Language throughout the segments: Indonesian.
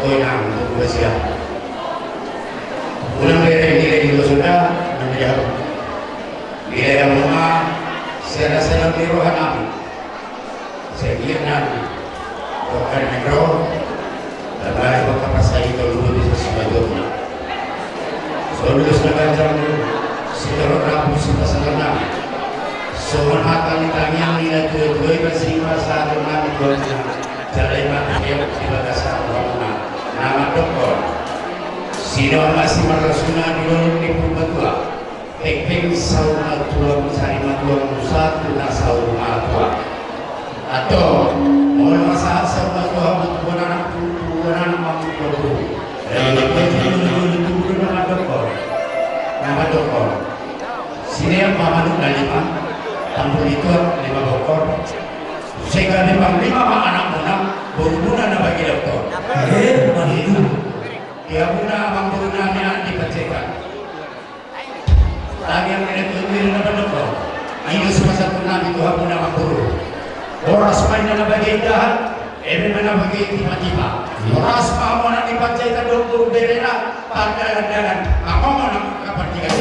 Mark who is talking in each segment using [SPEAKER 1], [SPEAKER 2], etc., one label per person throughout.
[SPEAKER 1] goyang untuk bersiap. Pulang dari nilai juga sudah menjawab. Nilai rumah saya rasa lebih rohani. Saya kira nanti bukan mikro, tapi bukan pasal itu dulu bisa sebagainya. Soalnya sudah jalan dulu. Setelah rabu sudah selesai. Soalnya akan ditanya nilai dua bersama satu nama dua jalan mati yang di bagasan bangunan. Nama dokter. Sino masih merasuna di dalam ibu batua. Pekeng sauna tua mencari matua satu tak sauna tua. Atau mau masalah sauna tua bukan anak mampu berdua. Itu nama dokter. Nama dokter. Sini yang mama nu lima, tampil itu 5 dokter. Sehingga memang 5 anak menang berguna na bagi dokter. Dia guna abang bergunanya dipecahkan. Lagi yang menentukan nama dokter. Ini semasa pernah itu guna abang buru. Orang semuanya na bagi jahat, mana bagi tiba-tiba. Orang semua na dipecahkan dokter berena pandangan. Apa mau nak kepertikan?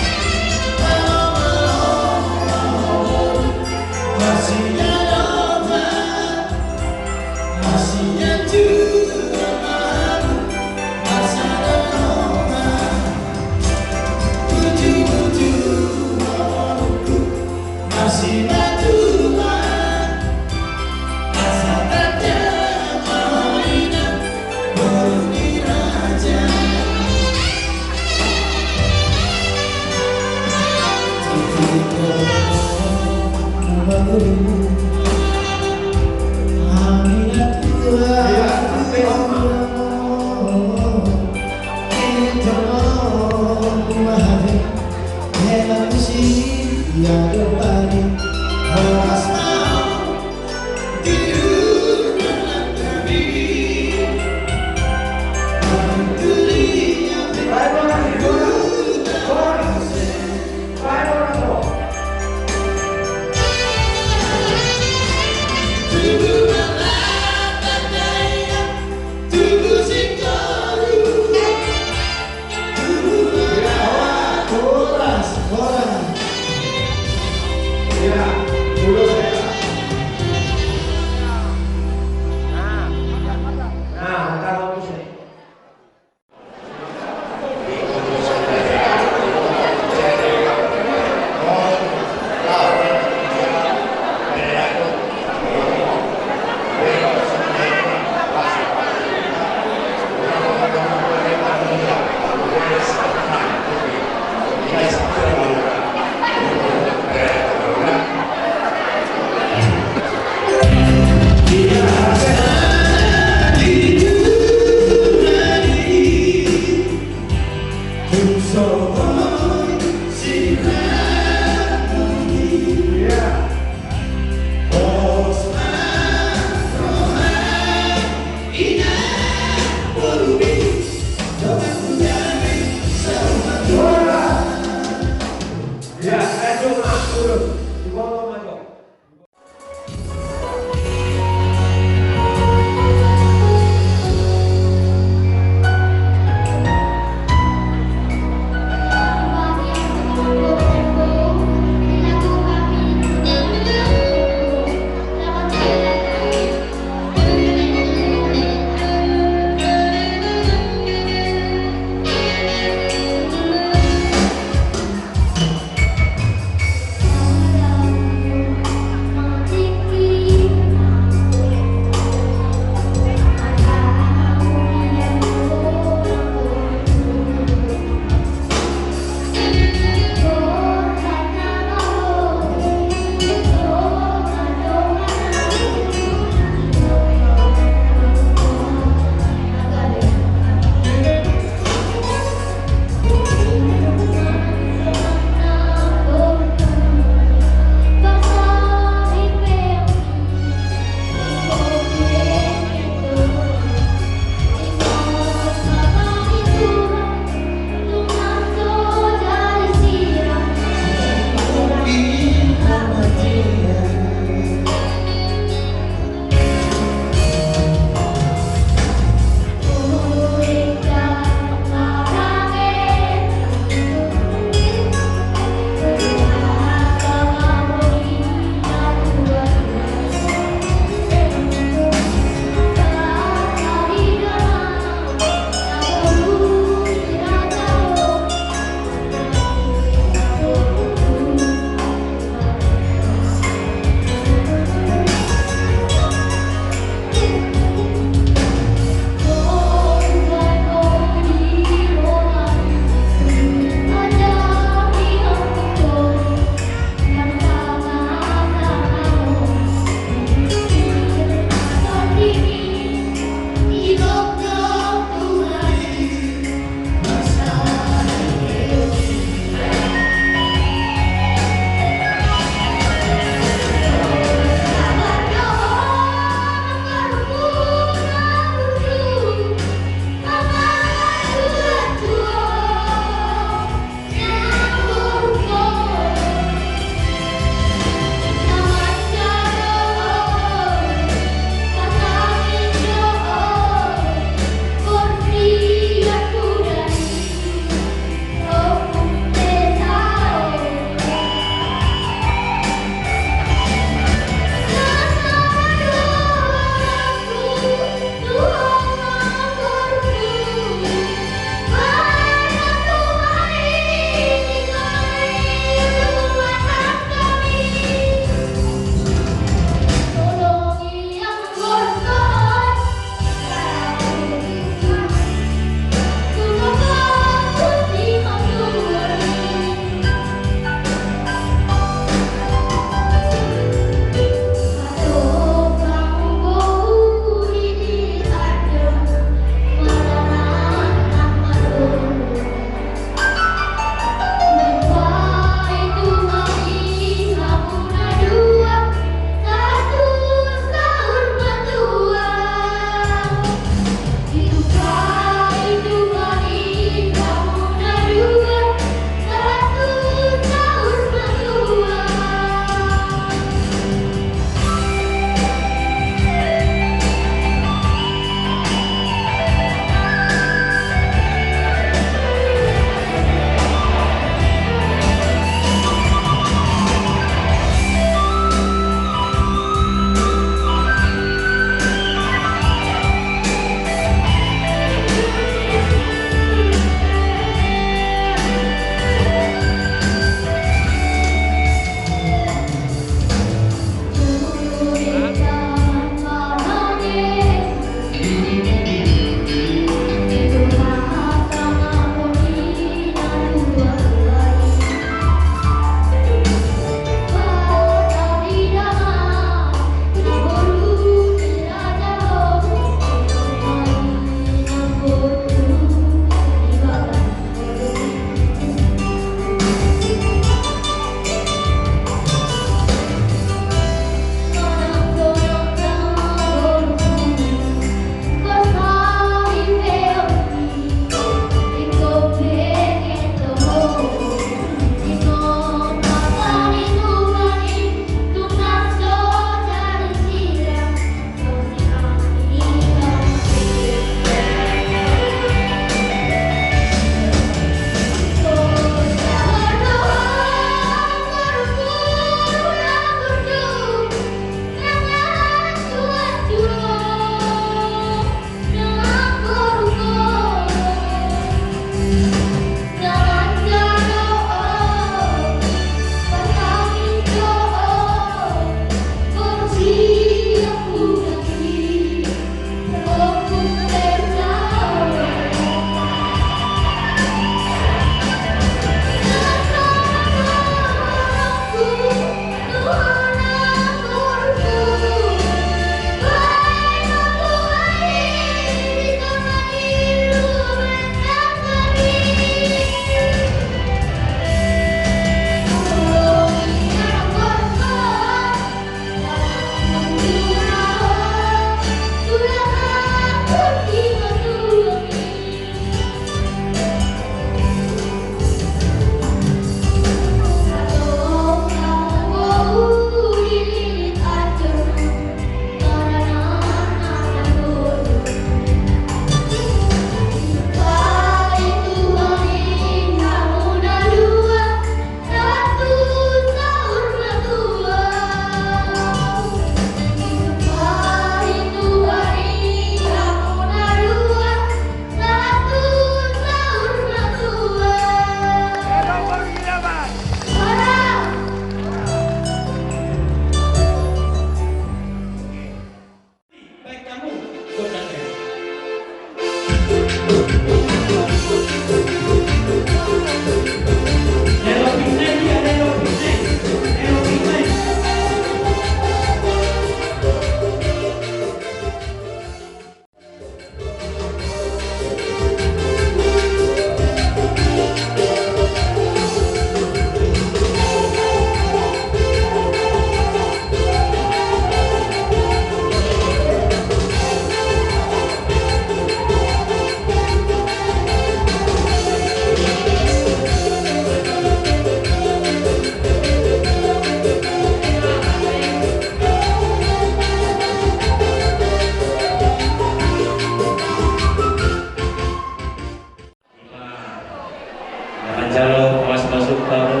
[SPEAKER 2] untuk kamu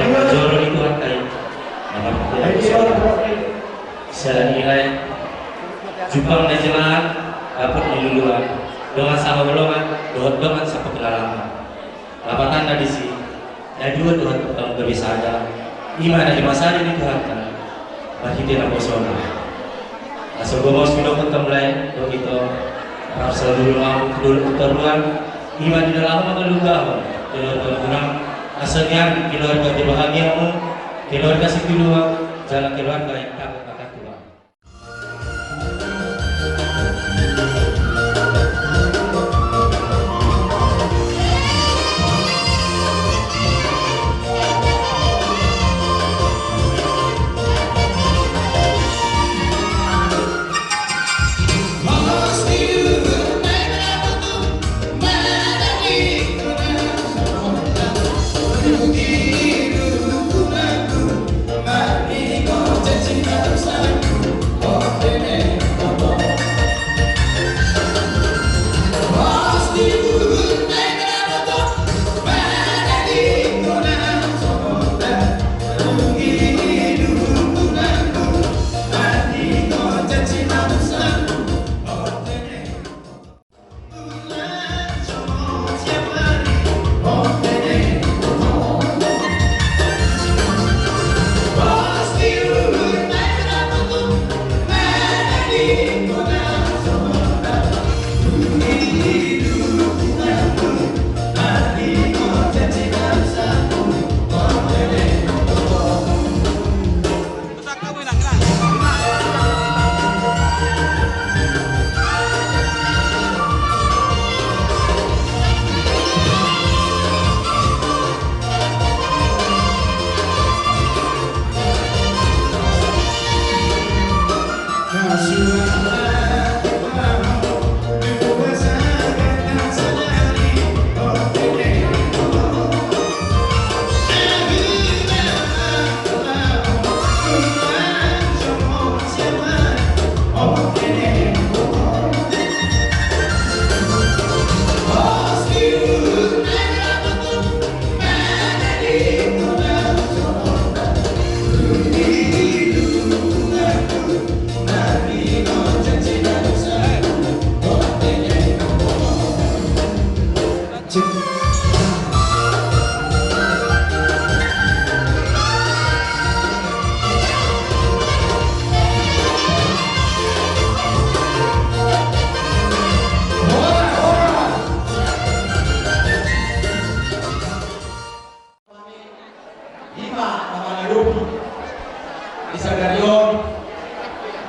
[SPEAKER 2] yang joro itu akai saya nilai Jepang dan jalan dapat diluluan dengan sama golongan dengan sampai kedalaman lapatan tadi sih ya dua Tuhan kamu gak bisa ada gimana di masa ini Tuhan kan masih tidak bosan asal gue mau sudah ketemu lain begitu harus selalu dulu keteruan gimana di dalam mengeluh keluarga kurang asalnya keluarga bahagiamu keluarga sekeluarga jalan keluarga yang tak akan tua.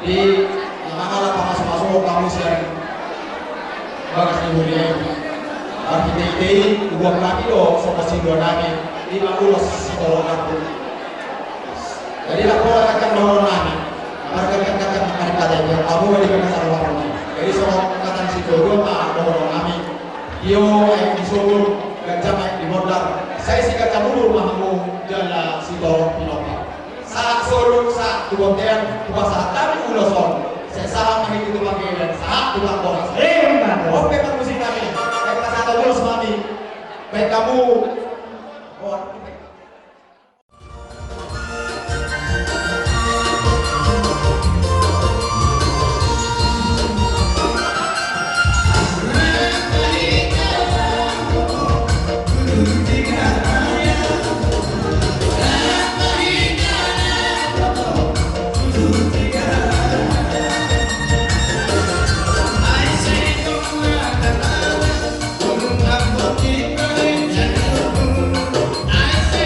[SPEAKER 1] di mana masuk kamu sedang bagas di dunia arsitektur uang lagi loh sama si nami di mana si tolong aku jadi aku akan nolong nami mereka katakan mereka yang kamu beri kena salah orang jadi semua katakan si tolong nolong nami yo yang disuruh gajah main di modal saya sih kata dulu rumahmu jalan si tolong pinopa saat suruh saat kemudian puasa tapi udah son saya salah mengikuti panggilan saat pulang boras oke kan musik kami baik pas atau terus mami baik kamu
[SPEAKER 3] I say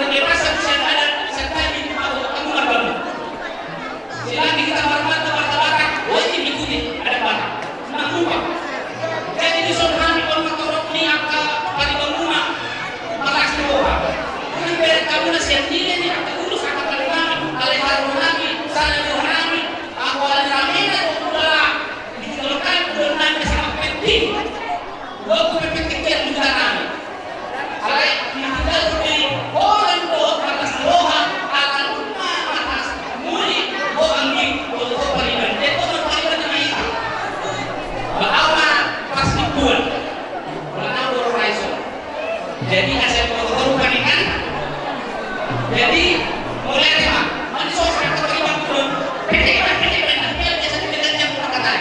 [SPEAKER 2] kalau kebebasan saya ada serta di kamu marbamu. Selagi kita martabat-martabat, wajib ikuti ada mana. Nah, lupa. Jadi di kami kalau motor ini angka pada rumah malah semua. Kan biar kamu nasi sendiri nih angka urus angka pada kami, alih harum kami, sana di kami, aku alih kami dan udah dijelaskan udah nanya sama penting. Waktu PPT juga kami. Alih ditinggal di orang doa atas doa akan rumah atas muli orang di untuk pariban. Dia kok pariban dengan itu. Bahwa pasti buat. Karena horizon. Jadi asal protokol panikan. Jadi mulai tema. Mana sosok yang terlibat pun. PT dia biasa dengan yang kata.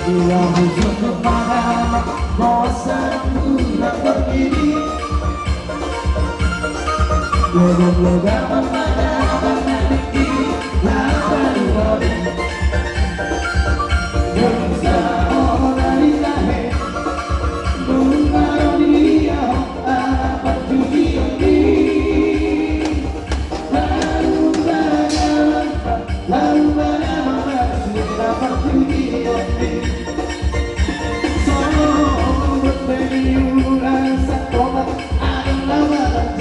[SPEAKER 3] Bila musuh kepada bosanku tak berdiri, logam-logam memandang tinggi lawan bodi. Bangsa orang ilahi mengarang dia apa tujuannya. Lalu bagaimana sudah bertujuan. Rasa tobat adalah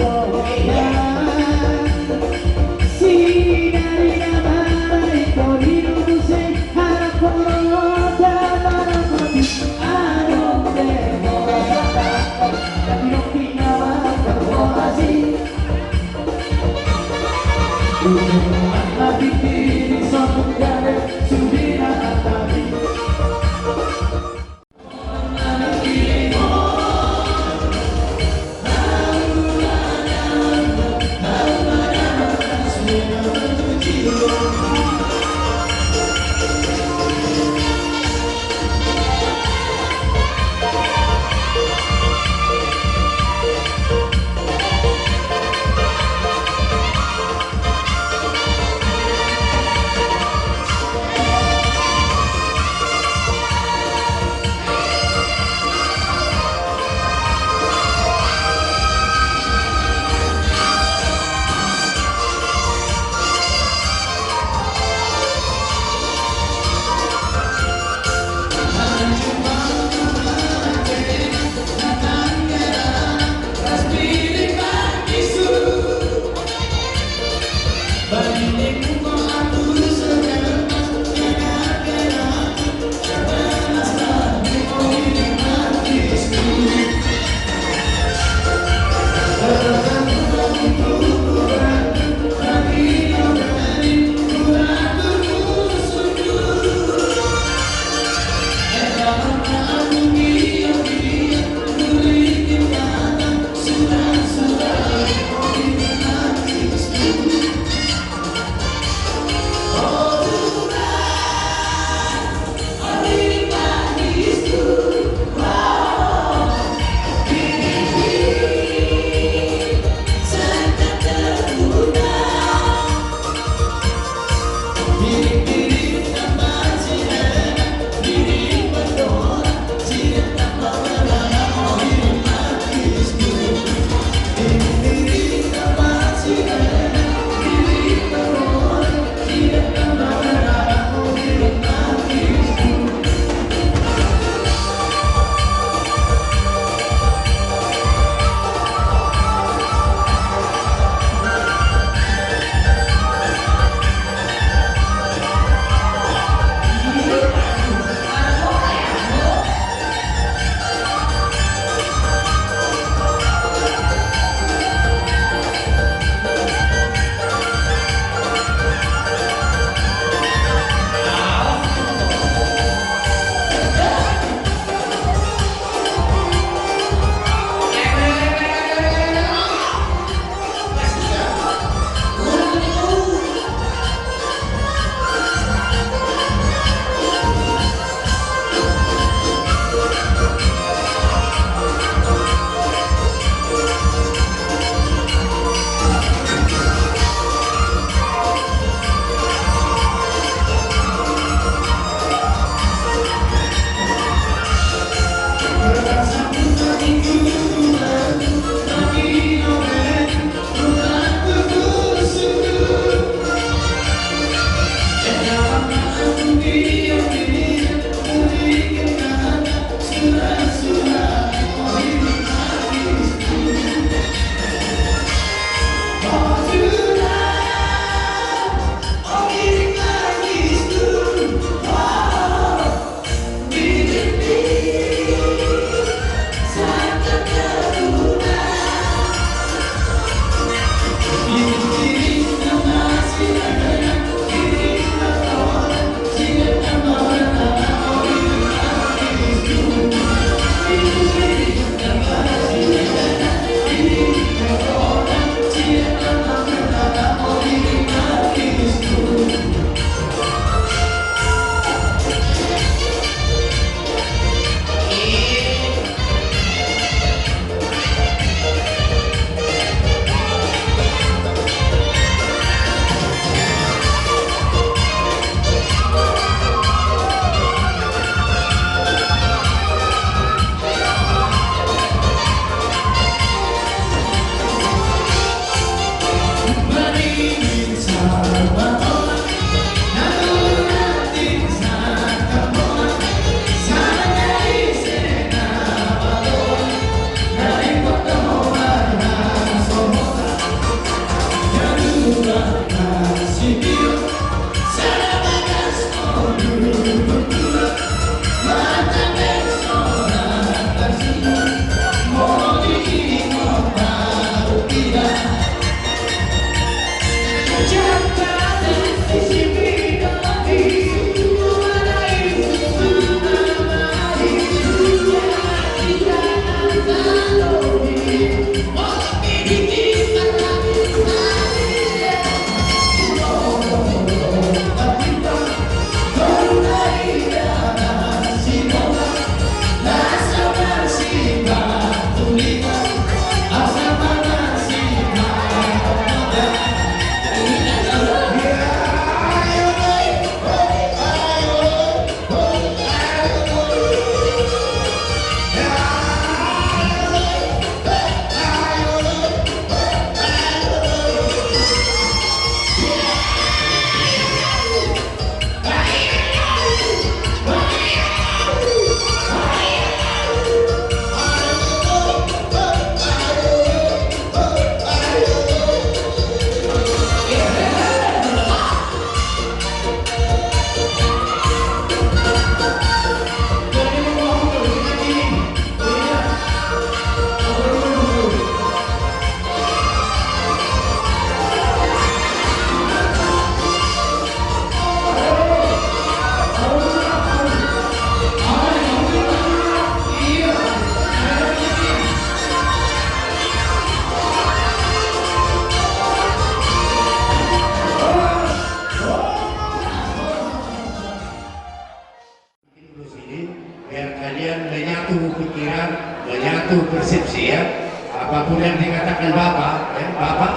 [SPEAKER 1] tradisi ya. Apapun yang dikatakan Bapak, ya, Bapak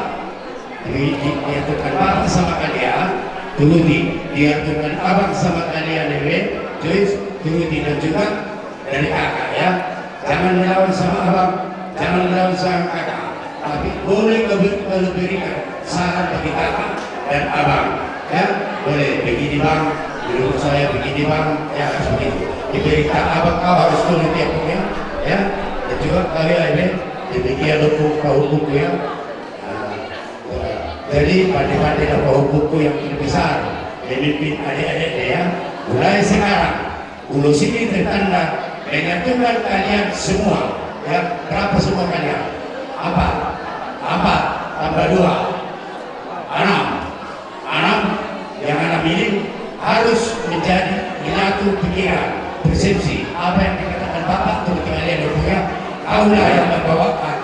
[SPEAKER 1] diaturkan Bapak sama kalian, turuti. Diaturkan Abang sama kalian, Joyce, turuti. Dan juga dari kakak ya. Jangan melawan sama Abang, jangan melawan sama kakak. Tapi boleh berikan saran bagi kakak dan Abang. Ya, boleh begini Bang, menurut saya begini Bang, ya seperti itu. Diberitahu Abang kau harus turuti aku ya. Dan juga kalian demikian hukum ya. Jadi pandai-pandai hukum yang terbesar memimpin adik-adik ya. Mulai sekarang ulu sini tertanda dengan Tuhan kalian semua ya. Berapa semua kalian? Apa tambah 2 6 yang 6 ini harus menjadi menyatu pikiran persepsi apa yang dikatakan Bapak untuk kalian berdua. Kaulah yang membawakan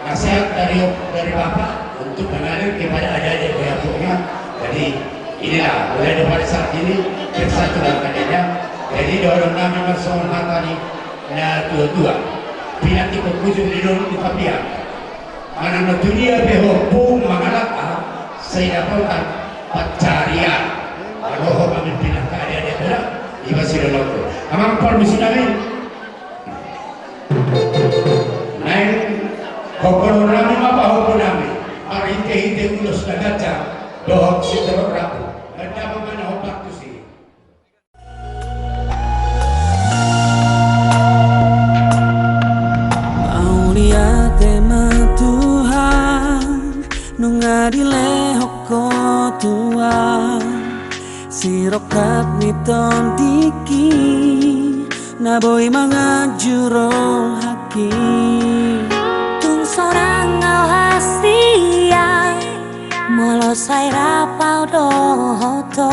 [SPEAKER 1] nasihat dari Bapak untuk mengalir kepada adik-adik buyapuknya. Jadi inilah mulai dari saat ini bersatu dan kalian. Jadi dorong kami bersama matani na tua pinati kekujung di dalam di papian. Mana dunia behopu mengalaka saya dapatkan pencarian. Kalau kami pindah ke adik-adik berat, iba sila loko. Amang permisi namin. Naik kokoro namin mapahopo namin. Arinte-hinte ulos na gacha, dohok si terok rapo. Ganda pa man ako paktusi.
[SPEAKER 3] Maulia tema Tuhan nungadile hoko Tuhan sirokat niton diki naboy mga juro haki
[SPEAKER 4] tung sorang alhasia molo sai rapau dohoto